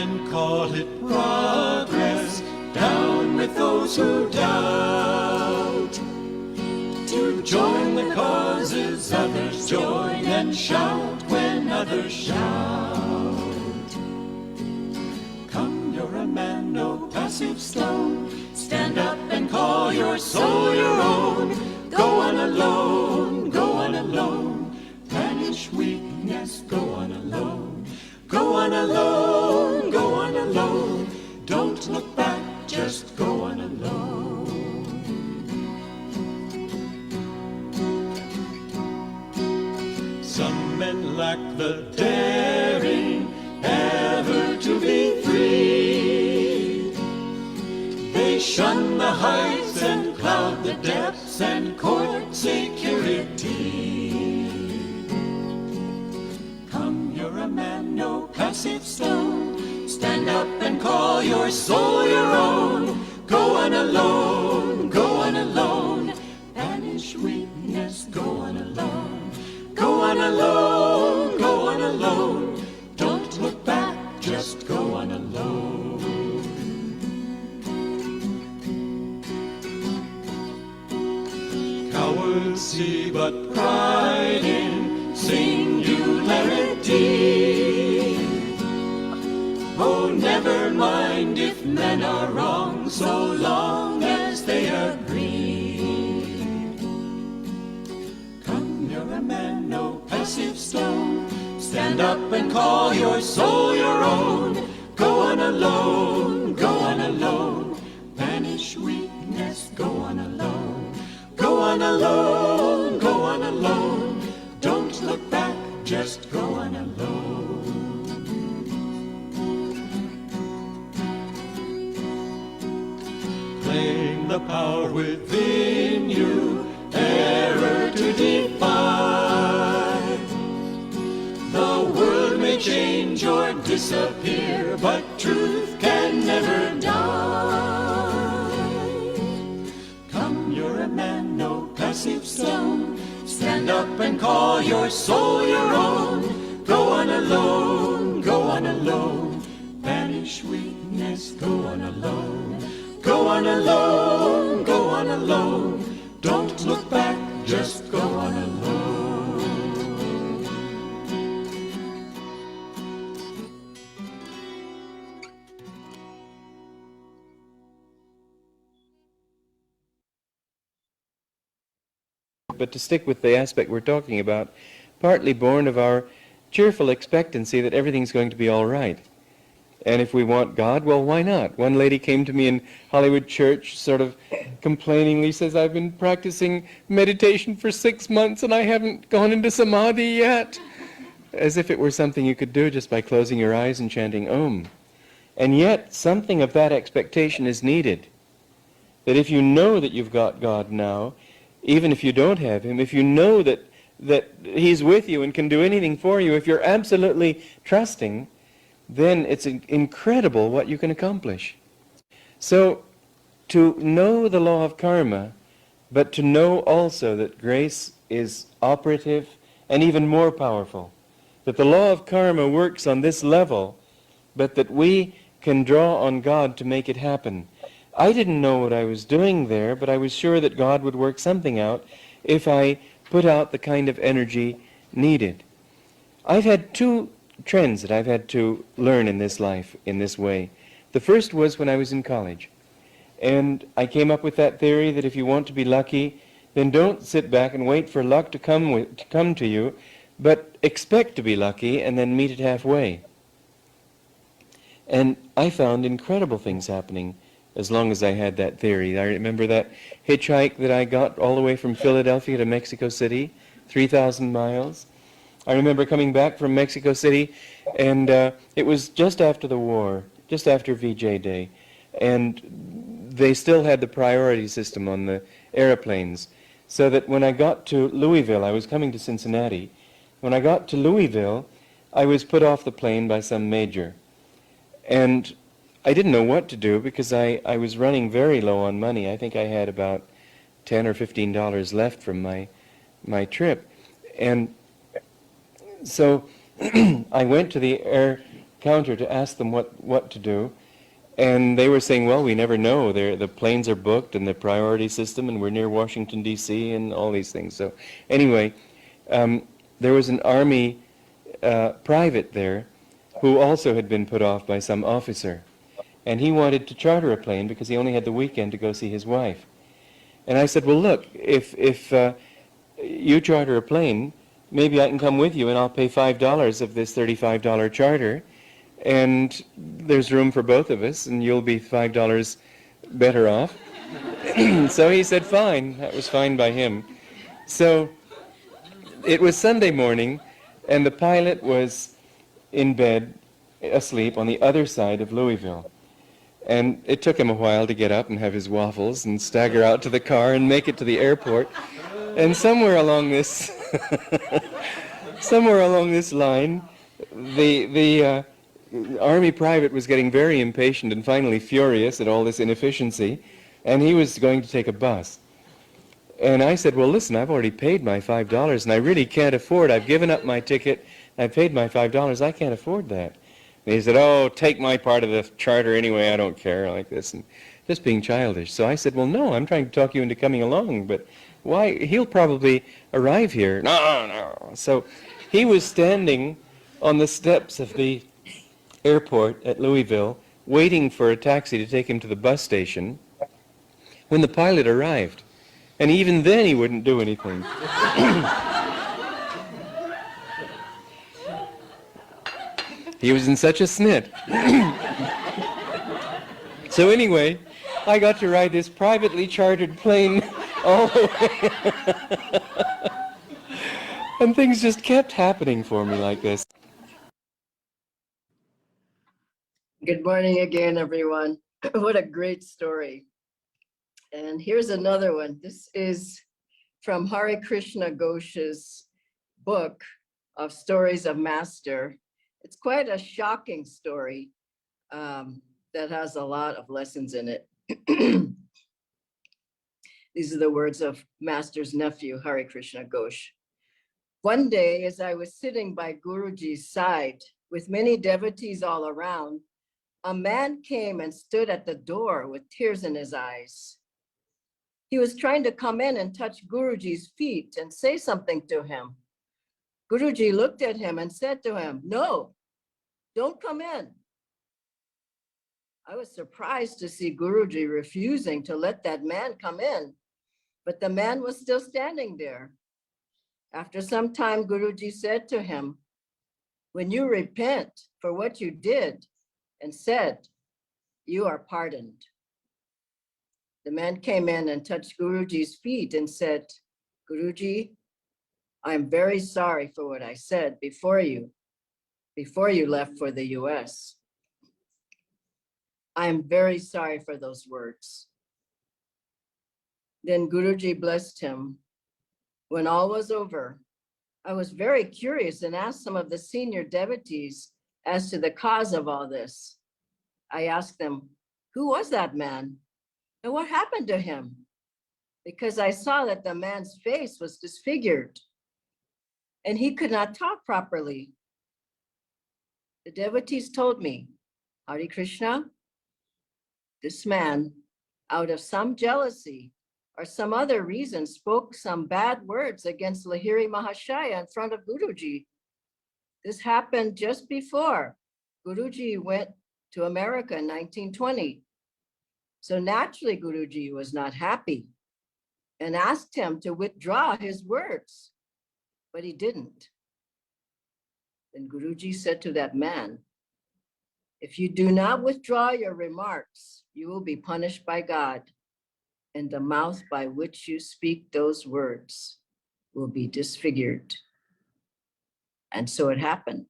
and call it progress. Down with those who doubt. To join the causes others join and shout when others shout. Come, you're a man, no passive stone. Stand up and call your soul your own. Go on alone, go on alone. Banish weakness, go on alone. Go on alone, go on alone. Don't look back, just go on alone. Some men lack the daring ever to be free. They shun the heights and cloud the depths and court security. Come, you're a man, no passive stone. Stand up and call your soul your own. Go on alone, go on alone. Banish weakness, go on alone. Go on alone, go on alone. Don't look back, just go on alone. Cowards see but pride in singularity. Oh, never mind if men are wrong, so long as they agree. Come, you're a man, no passive stone. Stand up and call your soul your own. Go on alone, go on alone. Banish weakness, go on alone. Go on alone, go on alone. Don't look back, just go on alone. Claim the power within you, error to defy. The world may change or disappear, but truth can never die. Come, you're a man, no passive stone. Stand up and call your soul your own. Go on alone, go on alone. Banish weakness, go on alone. Go on alone, go on alone. Don't look back, just go on alone. But to stick with the aspect we're talking about, partly born of our cheerful expectancy that everything's going to be all right. And if we want God, well, why not? One lady came to me in Hollywood Church sort of complainingly, says, I've been practicing meditation for 6 months and I haven't gone into samadhi yet. As if it were something you could do just by closing your eyes and chanting Om. And yet, something of that expectation is needed. That if you know that you've got God now, even if you don't have Him, if you know that He's with you and can do anything for you, if you're absolutely trusting, then it's incredible what you can accomplish. So, to know the law of karma, but to know also that grace is operative and even more powerful. That the law of karma works on this level, but that we can draw on God to make it happen. I didn't know what I was doing there, but I was sure that God would work something out if I put out the kind of energy needed. I've had two trends that I've had to learn in this life in this way. The first was when I was in college. And I came up with that theory that if you want to be lucky, then don't sit back and wait for luck to come to you, but expect to be lucky and then meet it halfway. And I found incredible things happening as long as I had that theory. I remember that hitchhike that I got all the way from Philadelphia to Mexico City, 3,000 miles. I remember coming back from Mexico City, and it was just after the war, just after VJ Day, and they still had the priority system on the airplanes, so that when I got to Louisville, I was coming to Cincinnati. When I got to Louisville, I was put off the plane by some major, and I didn't know what to do because I was running very low on money. I think I had about $10 or $15 left from my trip, and so I went to the counter to ask them what to do. And they were saying, well, we never know. The planes are booked and the priority system, and we're near Washington, D.C., and all these things. So anyway, there was an Army private there who also had been put off by some officer. And he wanted to charter a plane because he only had the weekend to go see his wife. And I said, well, look, if you charter a plane, maybe I can come with you and I'll pay $5 of this $35 charter, and there's room for both of us, and you'll be $5 better off. So he said, fine. That was fine by him. So it was Sunday morning, and the pilot was in bed, asleep, on the other side of Louisville. And it took him a while to get up and have his waffles and stagger out to the car and make it to the airport. And somewhere along this line, the Army private was getting very impatient and finally furious at all this inefficiency, and he was going to take a bus. And I said, well, listen, I've already paid my $5, and I really can't afford. I've given up my ticket. I've paid my $5. I can't afford that. And he said, oh, take my part of the charter anyway. I don't care, like this, and just being childish. So I said, well, no, I'm trying to talk you into coming along, but why? He'll probably arrive here. No. So he was standing on the steps of the airport at Louisville, waiting for a taxi to take him to the bus station, when the pilot arrived. And even then he wouldn't do anything. He was in such a snit. So anyway, I got to ride this privately chartered plane all the way. And things just kept happening for me like this. Good morning again, everyone. What a great story. And here's another one. This is from Hare Krishna Ghosh's book of Stories of Master. It's quite a shocking story that has a lot of lessons in it. These are the words of Master's nephew, Hare Krishna Ghosh. One day, as I was sitting by Guruji's side with many devotees all around, a man came and stood at the door with tears in his eyes. He was trying to come in and touch Guruji's feet and say something to him. Guruji looked at him and said to him, no, don't come in. I was surprised to see Guruji refusing to let that man come in, but the man was still standing there. After some time, Guruji said to him, when you repent for what you did and said, you are pardoned. The man came in and touched Guruji's feet and said, Guruji, I am very sorry for what I said before you left for the US. I am very sorry for those words. Then Guruji blessed him. When all was over, I was very curious and asked some of the senior devotees as to the cause of all this. I asked them, who was that man? And what happened to him? Because I saw that the man's face was disfigured and he could not talk properly. The devotees told me, Hare Krishna, this man, out of some jealousy or some other reason, spoke some bad words against Lahiri Mahashaya in front of Guruji. This happened just before Guruji went to America in 1920. So naturally, Guruji was not happy and asked him to withdraw his words, but he didn't. Then Guruji said to that man, if you do not withdraw your remarks, you will be punished by God, and the mouth by which you speak those words will be disfigured. And so it happened.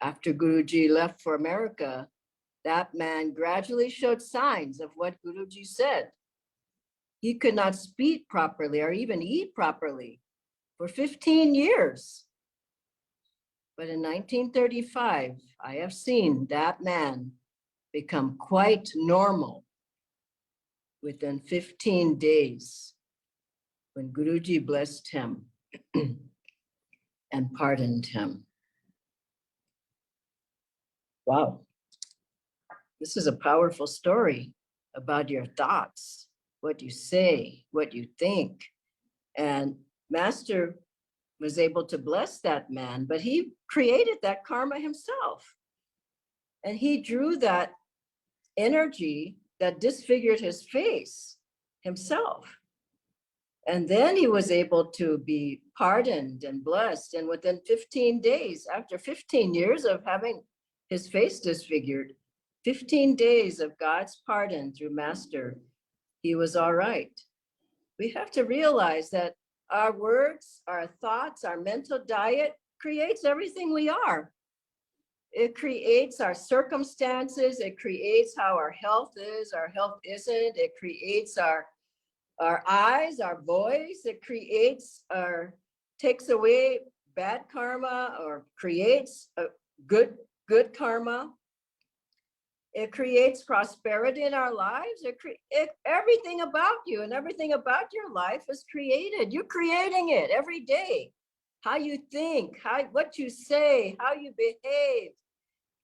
After Guruji left for America, that man gradually showed signs of what Guruji said. He could not speak properly or even eat properly for 15 years. But in 1935, I have seen that man become quite normal within 15 days when Guruji blessed him and pardoned him. Wow. This is a powerful story about your thoughts, what you say, what you think. And Master was able to bless that man, but he created that karma himself. And he drew that energy that disfigured his face himself. And then he was able to be pardoned and blessed. And within 15 days, after 15 years of having his face disfigured, 15 days of God's pardon through Master, he was all right. We have to realize that our words, our thoughts, our mental diet creates everything we are. It creates our circumstances. It creates how our health is, our health isn't. It creates our eyes, our voice. It creates takes away bad karma or creates a good karma. It creates prosperity in our lives. Everything about you and everything about your life is created. You're creating it every day. How you think, what you say, how you behave.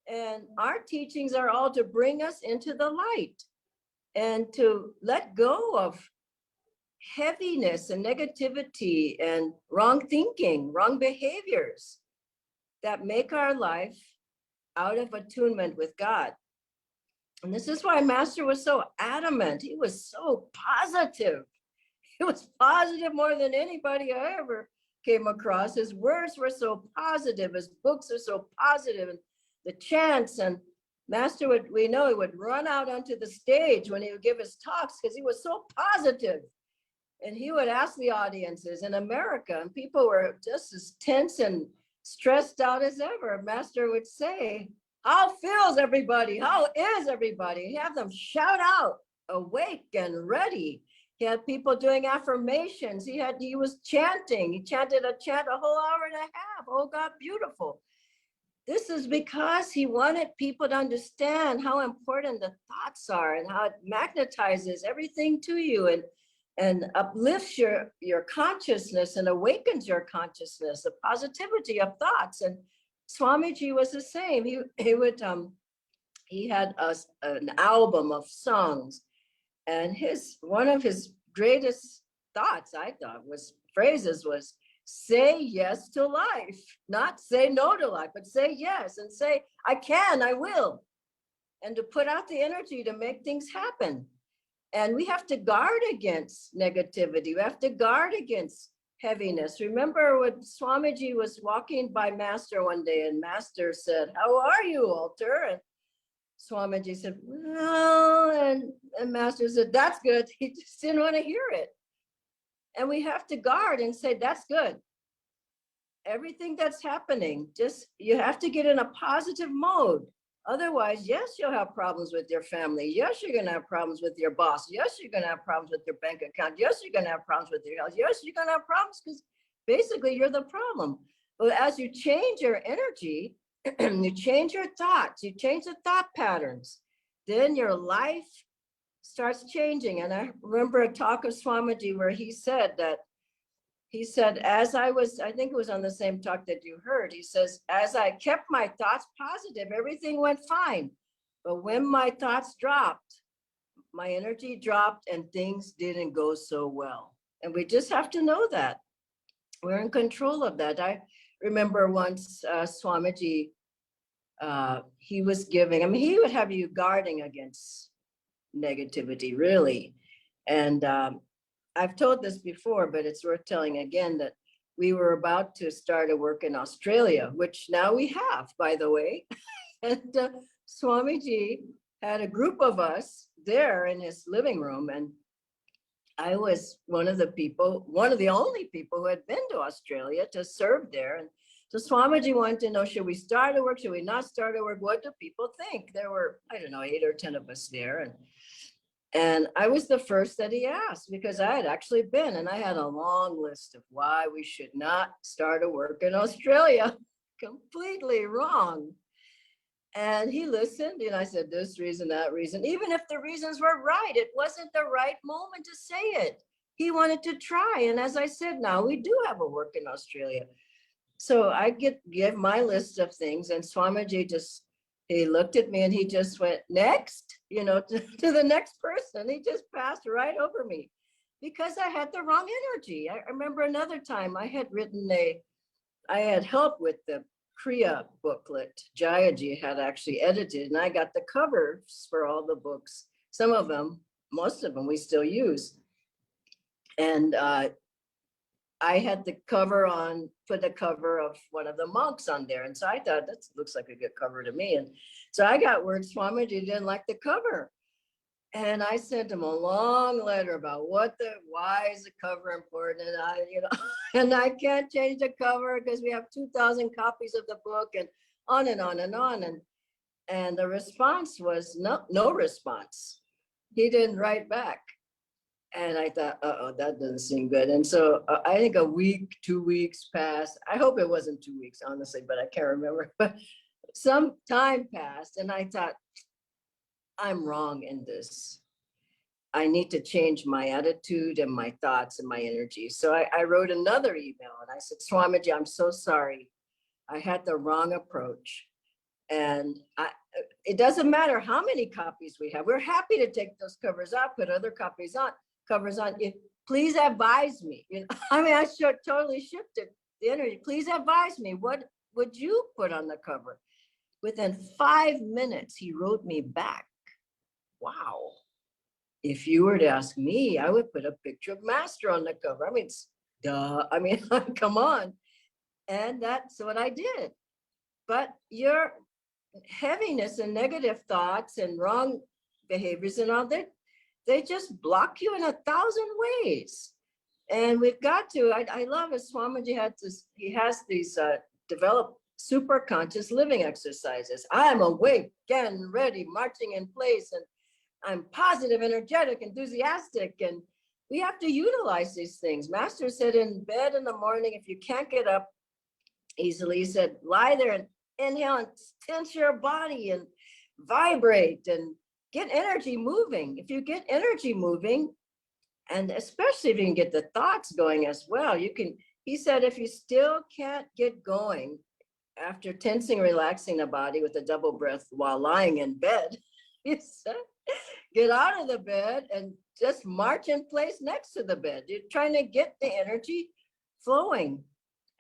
And our teachings are all to bring us into the light and to let go of heaviness and negativity and wrong thinking, wrong behaviors that make our life out of attunement with God. And this is why Master was so adamant. He was so positive. He was positive more than anybody I ever came across. His words were so positive. His books are so positive. And the chants, and Master we know he would run out onto the stage when he would give his talks because he was so positive. And he would ask the audiences in America, and people were just as tense and stressed out as ever. Master would say, how feels everybody? How is everybody? He'd have them shout out, awake and ready. He had people doing affirmations. He was chanting. He chanted a chant a whole hour and a half. Oh God, beautiful. This is because he wanted people to understand how important the thoughts are and how it magnetizes everything to you and uplifts your consciousness and awakens your consciousness, the positivity of thoughts. And Swamiji was the same. He had an album of songs, and one of his greatest thoughts, I thought, phrases was, say yes to life, not say no to life, but say yes and say, I can, I will. And to put out the energy to make things happen. And we have to guard against negativity. We have to guard against heaviness. Remember when Swamiji was walking by Master one day and Master said, how are you, Alter? And Swamiji said, well, and Master said, that's good. He just didn't want to hear it. And we have to guard and say, that's good. Everything that's happening, you have to get in a positive mode. Otherwise, yes, you'll have problems with your family. Yes, you're going to have problems with your boss. Yes, you're going to have problems with your bank account. Yes, you're going to have problems with your health. Yes, you're going to have problems because basically you're the problem. But as you change your energy, you change your thoughts, you change the thought patterns, then your life starts changing. And I remember a talk of Swamiji where he said, as I think it was on the same talk that you heard, he says, as I kept my thoughts positive, everything went fine. But when my thoughts dropped, my energy dropped and things didn't go so well. And we just have to know that. We're in control of that. I remember once Swamiji, he was giving, he would have you guarding against negativity, really. And I've told this before, but it's worth telling again that we were about to start a work in Australia, which now we have, by the way. And Swamiji had a group of us there in his living room. And I was one of the only people who had been to Australia to serve there. And so Swamiji wanted to know, should we start a work? Should we not start a work? What do people think? There were, 8 or 10 of us there. And I was the first that he asked because I had actually been, and I had a long list of why we should not start a work in Australia. Completely wrong. And he listened, and I said, this reason, that reason. Even if the reasons were right, it wasn't the right moment to say it. He wanted to try. And as I said, now we do have a work in Australia. So I give my list of things, and Swamiji he looked at me and he just went, next, to the next person. He just passed right over me because I had the wrong energy. I remember another time I had I had help with the Kriya booklet. Jayaji had actually edited, and I got the covers for all the books. Some of them, most of them, we still use. And I had the cover on, put the cover of one of the monks on there. And so I thought, that looks like a good cover to me. And so I got word Swamiji didn't like the cover. And I sent him a long letter about why is the cover important? And and I can't change the cover because we have 2,000 copies of the book and on and on and on. And the response was no response. He didn't write back. And I thought, that doesn't seem good. And so I think a week, 2 weeks passed. I hope it wasn't 2 weeks, honestly, but I can't remember. But some time passed and I thought, I'm wrong in this. I need to change my attitude and my thoughts and my energy. So I wrote another email and I said, Swamiji, I'm so sorry. I had the wrong approach. And it doesn't matter how many copies we have. We're happy to take those covers out, put other covers on. Please advise me. I totally shifted the energy. Please advise me. What would you put on the cover? Within 5 minutes, he wrote me back. Wow. If you were to ask me, I would put a picture of Master on the cover. Come on. And that's what I did. But your heaviness and negative thoughts and wrong behaviors and all that, they just block you in 1,000 ways. And we've got to, I love it. Swamiji has these developed super conscious living exercises. I am awake, again, ready, marching in place, and I'm positive, energetic, enthusiastic, and we have to utilize these things. Master said in bed in the morning, if you can't get up easily, he said, lie there and inhale and tense your body and vibrate and get energy moving. If you get energy moving, and especially if you can get the thoughts going as well, he said, if you still can't get going after tensing, relaxing the body with a double breath while lying in bed, he said, get out of the bed and just march in place next to the bed. You're trying to get the energy flowing.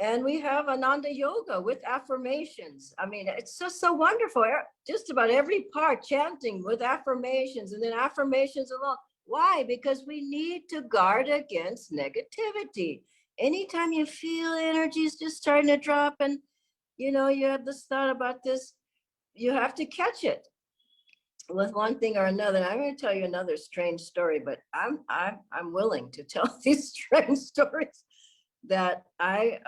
And we have Ananda yoga with affirmations. It's just so wonderful. Just about every part chanting with affirmations and then affirmations alone. Why? Because we need to guard against negativity. Anytime you feel energy is just starting to drop and you have this thought about this, you have to catch it with one thing or another. And I'm going to tell you another strange story, but I'm willing to tell these strange stories. That I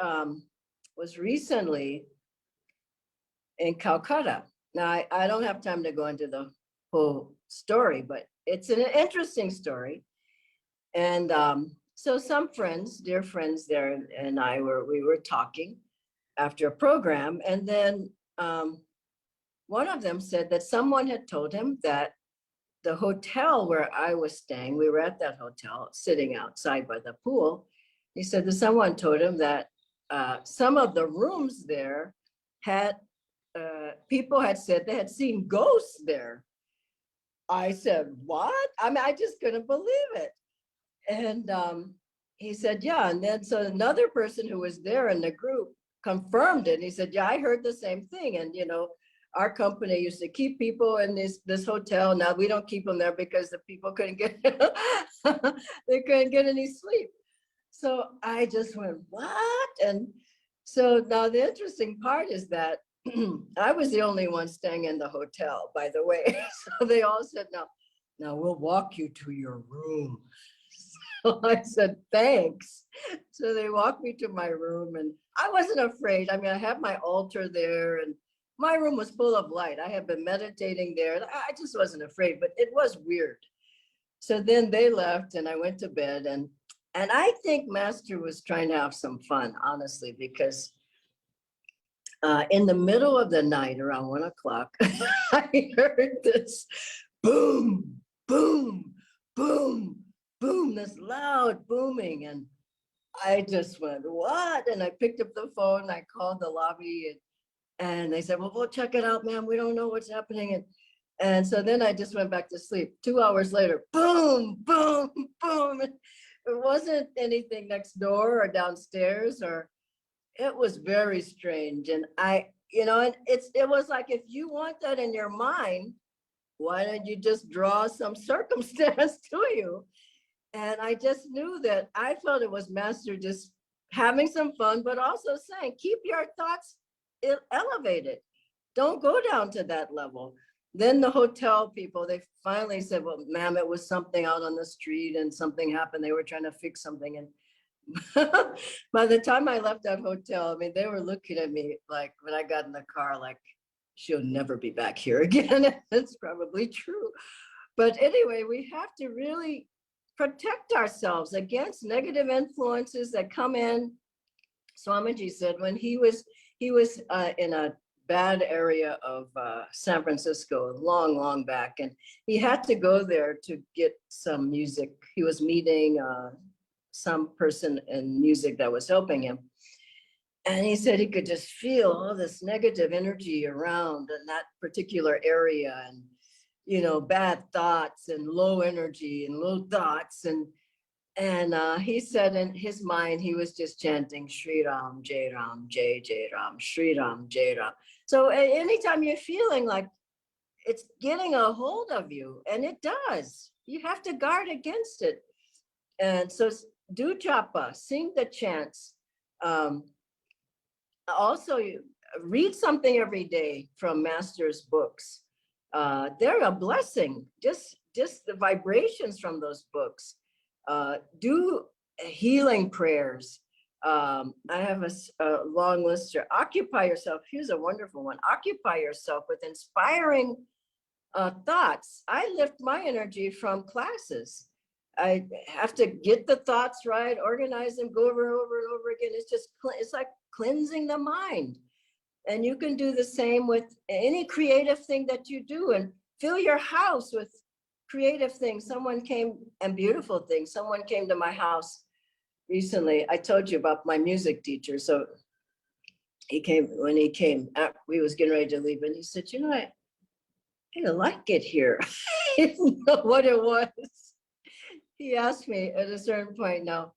was recently in Calcutta. Now, I don't have time to go into the whole story, but it's an interesting story. And so some friends, dear friends there, and we were talking after a program. And then one of them said that someone had told him that the hotel where I was staying, we were at that hotel sitting outside by the pool. He said that someone told him that some of the rooms there had, people had said they had seen ghosts there. I said, what? I just couldn't believe it. And he said, yeah. And then so another person who was there in the group confirmed it. And he said, yeah, I heard the same thing. And, our company used to keep people in this hotel. Now we don't keep them there because the people couldn't get, they couldn't get any sleep. So I just went, what? And so now the interesting part is that I was the only one staying in the hotel, by the way. So they all said, now we'll walk you to your room. So I said, thanks. So they walked me to my room and I wasn't afraid. I have my altar there and my room was full of light. I had been meditating there. I just wasn't afraid, but it was weird. So then they left and I went to bed and I think Master was trying to have some fun, honestly, because in the middle of the night, around 1 o'clock, I heard this boom, boom, boom, boom, this loud booming. And I just went, what? And I picked up the phone, I called the lobby And they said, well, we'll check it out, ma'am. We don't know what's happening. And so then I just went back to sleep. 2 hours later, boom, boom, boom. It wasn't anything next door or downstairs, or it was very strange. And and it was like, if you want that in your mind, why don't you just draw some circumstance to you? And I just knew that I felt it was Master just having some fun, but also saying, keep your thoughts elevated. Don't go down to that level. Then the hotel people, they finally said, well, ma'am, it was something out on the street and something happened. They were trying to fix something. And by the time I left that hotel, I mean, they were looking at me like, when I got in the car, like, she'll never be back here again. That's probably true. But anyway, we have to really protect ourselves against negative influences that come in. Swamiji said when he was in a bad area of San Francisco, long back, and he had to go there to get some music. He was meeting some person in music that was helping him. And he said he could just feel all this negative energy around in that particular area, and bad thoughts and low energy and low thoughts. And he said in his mind, he was just chanting Shri Ram, Jai Ram, Jai Jai Ram, Shri Ram, Jai Ram. So anytime you're feeling like it's getting a hold of you, and it does, you have to guard against it. And so do japa, sing the chants. Also, you read something every day from Master's books. They're a blessing, just the vibrations from those books. Do healing prayers. I have a long list here. Occupy yourself. Here's a wonderful one. Occupy yourself with inspiring thoughts. I lift my energy from classes. I have to get the thoughts right, organize them, go over and over and over again. It's like cleansing the mind. And you can do the same with any creative thing that you do, and fill your house with creative things. And beautiful things. Someone came to my house recently. I told you about my music teacher. So when he came, we was getting ready to leave, and he said, I like it here. I didn't know what it was. He asked me at a certain point, now,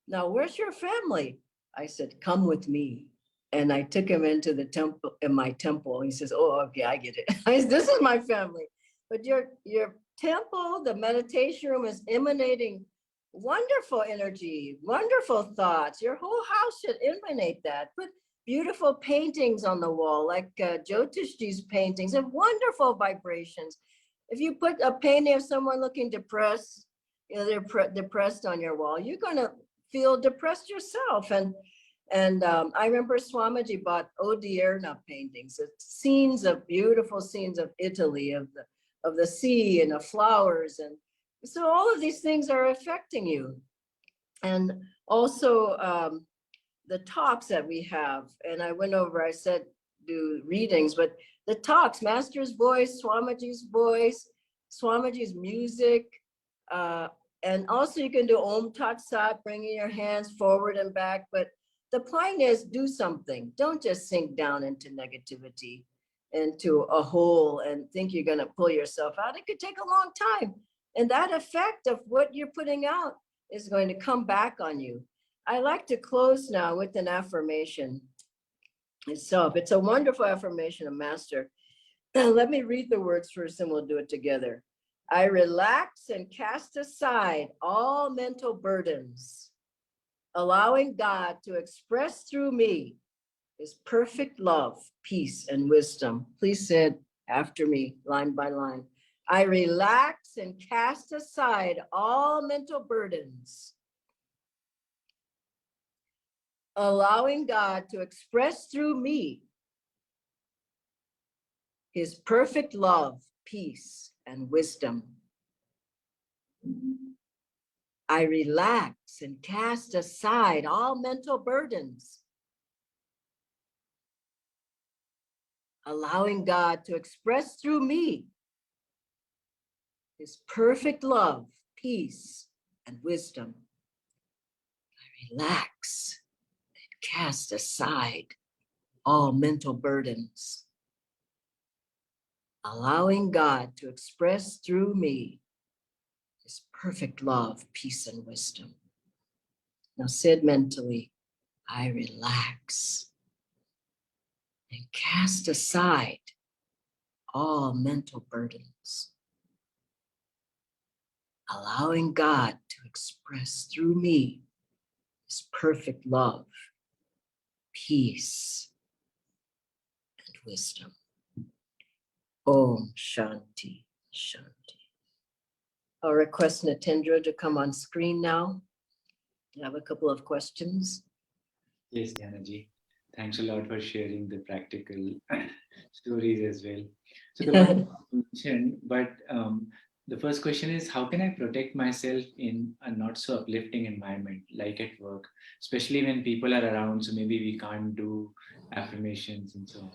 where's your family? I said, come with me. And I took him into the temple, in my temple. He says, oh, okay, I get it. This is my family. But your temple, the meditation room, is emanating wonderful energy, wonderful thoughts. Your whole house should emanate that. Put beautiful paintings on the wall, like Jyotishji's paintings, and wonderful vibrations. If you put a painting of someone looking depressed, they're depressed on your wall, you're going to feel depressed yourself. And I remember Swamiji bought Odierna paintings. It's beautiful scenes of Italy, of the sea and the flowers. And so all of these things are affecting you. And also the talks that we have, and I went over, I said, do readings, but the talks, Master's voice, Swamiji's music, and also you can do Om Tat Sat, bringing your hands forward and back. But the point is, do something. Don't just sink down into negativity, into a hole, and think you're going to pull yourself out. It could take a long time. And that effect of what you're putting out is going to come back on you. I like to close now with an affirmation itself. It's a wonderful affirmation of Master. Let me read the words first, and we'll do it together. I relax and cast aside all mental burdens, allowing God to express through me His perfect love, peace, and wisdom. Please say it after me, line by line. I relax and cast aside all mental burdens, allowing God to express through me His perfect love, peace, and wisdom. I relax and cast aside all mental burdens, allowing God to express through me His perfect love, peace, and wisdom. I relax and cast aside all mental burdens, allowing God to express through me His perfect love, peace, and wisdom. Now said mentally, I relax and cast aside all mental burdens, allowing God to express through me His perfect love, peace, and wisdom. Om Shanti, Shanti. I'll request Natendra to come on screen now. I have a couple of questions. Yes, Dhyanaji. Thanks a lot for sharing the practical stories as well. So the one you mentioned, but the first question is, how can I protect myself in a not so uplifting environment, like at work, especially when people are around, so maybe we can't do affirmations and so on.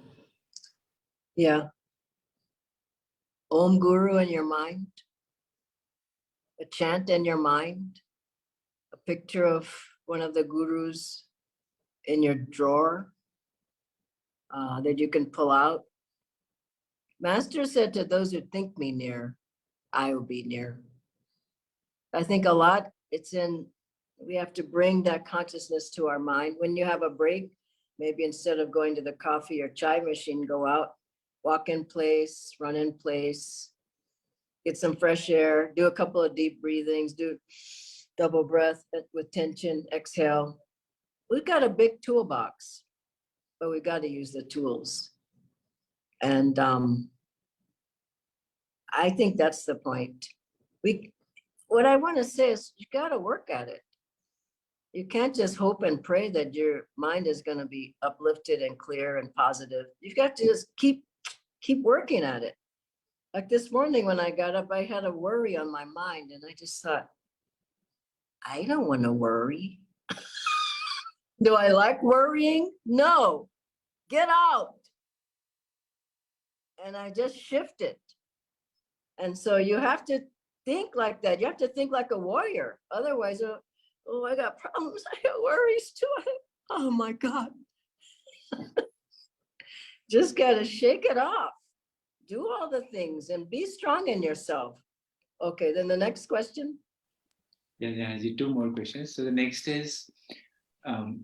Yeah. Om Guru in your mind, a chant in your mind, a picture of one of the gurus in your drawer that you can pull out. Master said to those who think me near, I will be near. I think a lot, we have to bring that consciousness to our mind. When you have a break, maybe instead of going to the coffee or chai machine, go out, walk in place, run in place, get some fresh air, do a couple of deep breathings, do double breath with tension, exhale. We've got a big toolbox, but we got to use the tools. And I think that's the point. What I want to say is you got to work at it. You can't just hope and pray that your mind is going to be uplifted and clear and positive. You've got to just keep working at it. Like this morning when I got up, I had a worry on my mind and I just thought, I don't want to worry. Do I like worrying? No, get out. And I just shifted. And so you have to think like that. You have to think like a warrior. Otherwise, oh, I got problems. I got worries too. Oh my God. Just got to shake it off. Do all the things and be strong in yourself. Okay, then the next question. Yeah, Dhyanaji, two more questions. So the next is,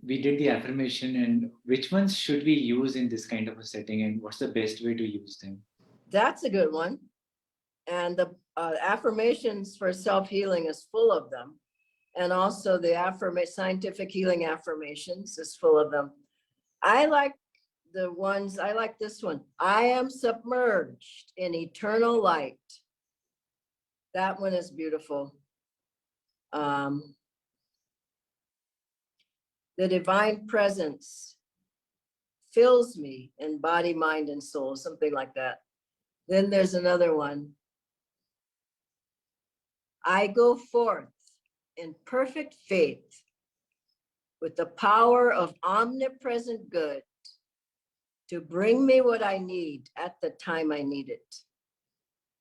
we did the affirmation, and which ones should we use in this kind of a setting, and what's the best way to use them? That's a good one. And the affirmations for self-healing is full of them. And also the scientific healing affirmations is full of them. I like this one. I am submerged in eternal light. That one is beautiful. The divine presence fills me in body, mind, and soul, something like that. Then there's another one. I go forth in perfect faith with the power of omnipresent good to bring me what I need at the time I need it.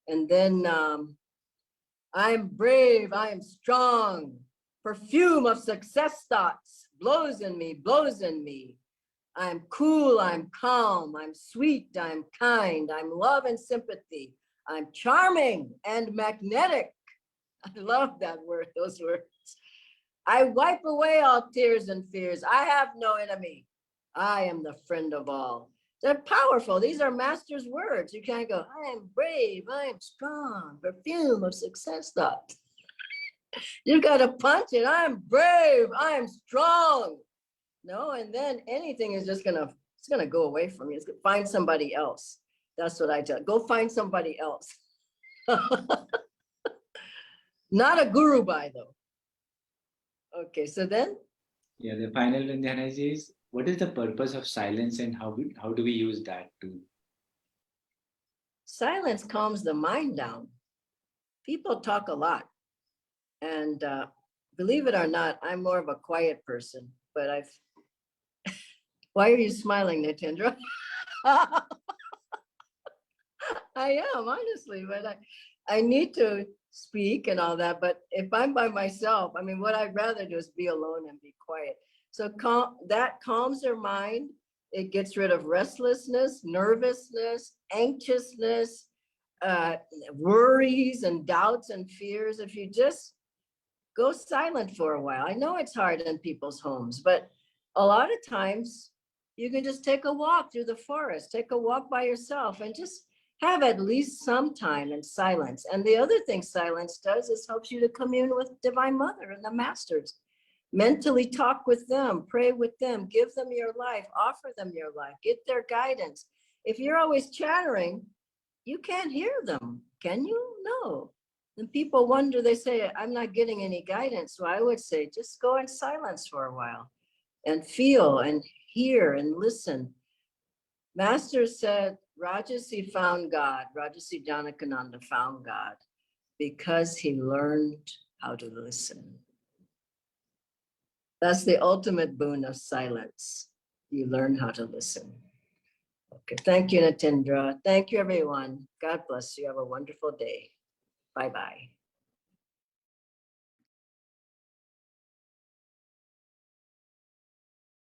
And then I am brave, I am strong. Perfume of success thoughts blows in me, blows in me. I'm cool, I'm calm, I'm sweet, I'm kind, I'm love and sympathy. I'm charming and magnetic. I love that word, those words. I wipe away all tears and fears. I have no enemy. I am the friend of all. They're powerful. These are master's words. You can't go, I am brave, I am strong, perfume of success thought. You got to punch it. I am brave, I am strong. No, and then anything is just it's gonna go away from you. It's gonna find somebody else. That's what I tell. Go find somebody else. Not a guru by though. Okay, so then? Yeah, the final one, Dhyanaji, is what is the purpose of silence, and how do we use that too? Silence calms the mind down. People talk a lot. And believe it or not, I'm more of a quiet person, but why are you smiling, Nitendra? I am, honestly, but I need to speak and all that. But if I'm by myself, what I'd rather do is be alone and be quiet. So that calms their mind. It gets rid of restlessness, nervousness, anxiousness, worries and doubts and fears. If you just go silent for a while. I know it's hard in people's homes, but a lot of times you can just take a walk through the forest, take a walk by yourself, and just have at least some time in silence. And the other thing silence does is helps you to commune with Divine Mother and the Masters. Mentally talk with them, pray with them, give them your life, offer them your life, get their guidance. If you're always chattering, you can't hear them, can you? No. And people wonder, they say, I'm not getting any guidance. So I would say, just go in silence for a while and feel and hear and listen. Master said, Rajasi found God, Rajasi Janakananda found God because he learned how to listen. That's the ultimate boon of silence. You learn how to listen. Okay, thank you, Natindra. Thank you, everyone. God bless you. Have a wonderful day. Bye-bye.